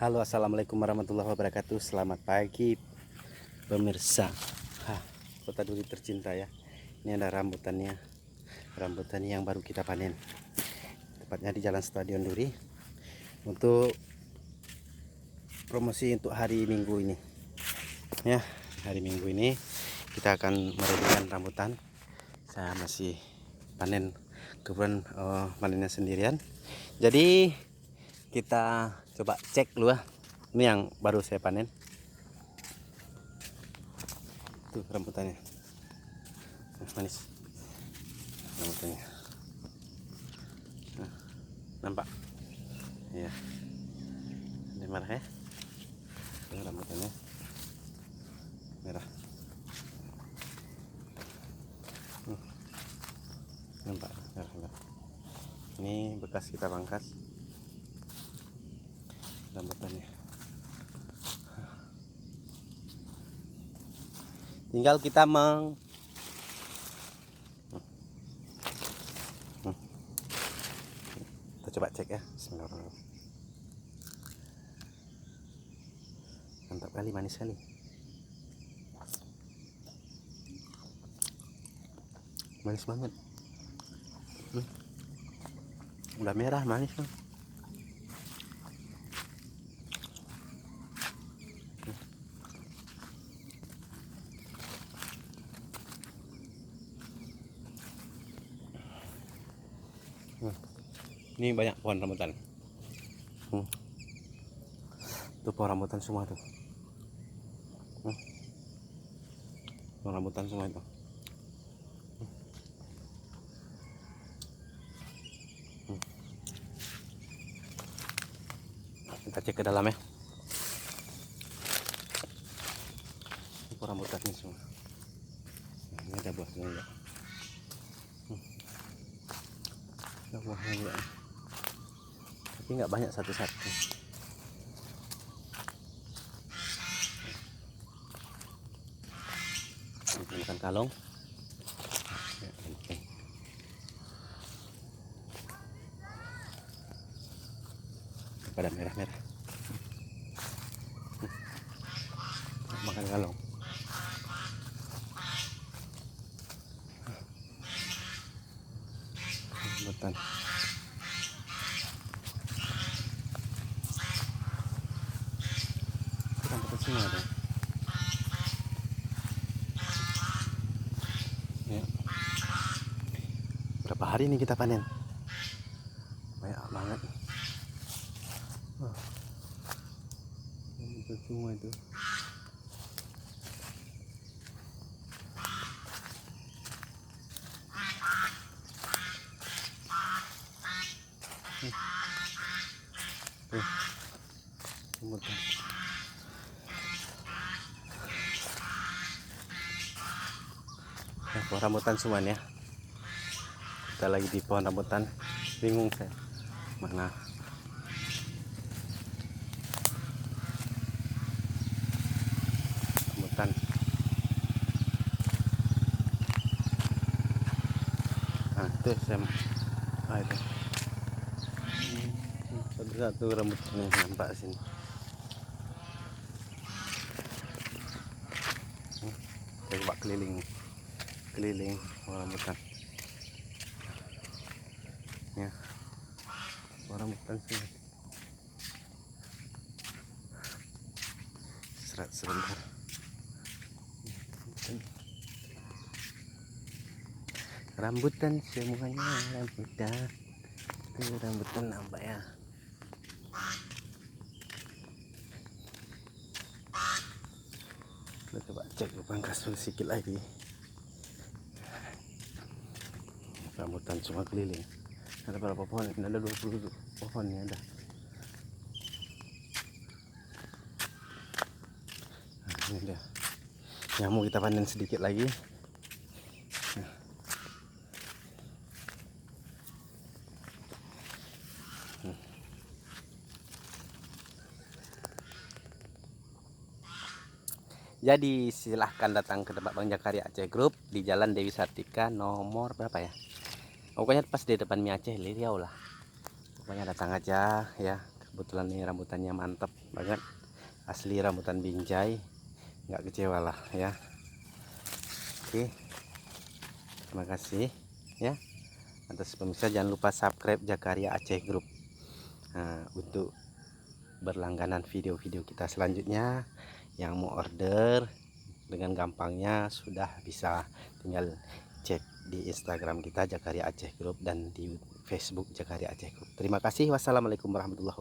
Halo, assalamualaikum warahmatullahi wabarakatuh. Selamat pagi pemirsa. Kota Duri tercinta ya. Ini ada rambutannya, rambutan yang baru kita panen. Tepatnya di Jalan Stadion Duri. Untuk promosi untuk hari Minggu ini. Ya, hari Minggu ini kita akan merebukan rambutan. Saya masih panen kebetulan panennya sendirian. Jadi kita coba cek dulu ya. Ini yang baru saya panen. Tuh rambutannya. Manis rambutannya. Nampak ya, ini merah ya. Ini rambutannya merah. Nampak merah. Ini bekas kita pangkas rambutannya. Tinggal kita kita coba cek ya. Bismillahirrahmanirrahim. Mantap kali, manis kali. Manis banget. Udah merah, manis kan. Ini banyak pohon rambutan. Tuh pohon rambutan semua tuh. Pohon rambutan semua itu. Kita cek ke dalam ya. Ini pohon rambutan ini semua. Ini ada buahnya juga. Ada buahnya juga. Tapi nggak banyak satu-satu. Makan kalong. Pada merah-merah. Makan kalong. Rambutan. Rambutan semua ada. Ya. Berapa hari ini kita panen? Banyak banget. Itu semua itu. Rambutan. Pohon rambutan semua ya. Kita lagi di pohon rambutan. Bingung saya mana rambutan. Itu saya itu satu-satu rambutnya nampak sini. Saya coba keliling rambutan ya. Rambutan sini sebentar. Rambutan semuanya rambutan. Itu rambutan nampak ya. Kita coba cek pangkas dulu sedikit lagi. Rambutan semua keliling. Ada berapa pohon? Ada 20 pohon ya ada. Nah, ini dia. Nyamuk kita panen sedikit lagi. Jadi silahkan datang ke tempat Bang Jakaria Aceh Group di Jalan Dewi Sartika nomor berapa ya? Pokoknya pas di depan Mie Aceh Riau lah. Pokoknya datang aja ya. Kebetulan nih rambutannya mantap banget, asli rambutan Binjai, nggak kecewa lah ya. Oke, terima kasih ya atas pemirsa. Jangan lupa subscribe Jakaria Aceh Group untuk berlangganan video-video kita selanjutnya. Yang mau order dengan gampangnya sudah bisa tinggal cek di Instagram kita Jakaria Aceh Group dan di Facebook Jakaria Aceh Group. Terima kasih. Wassalamualaikum warahmatullahi wabarakatuh.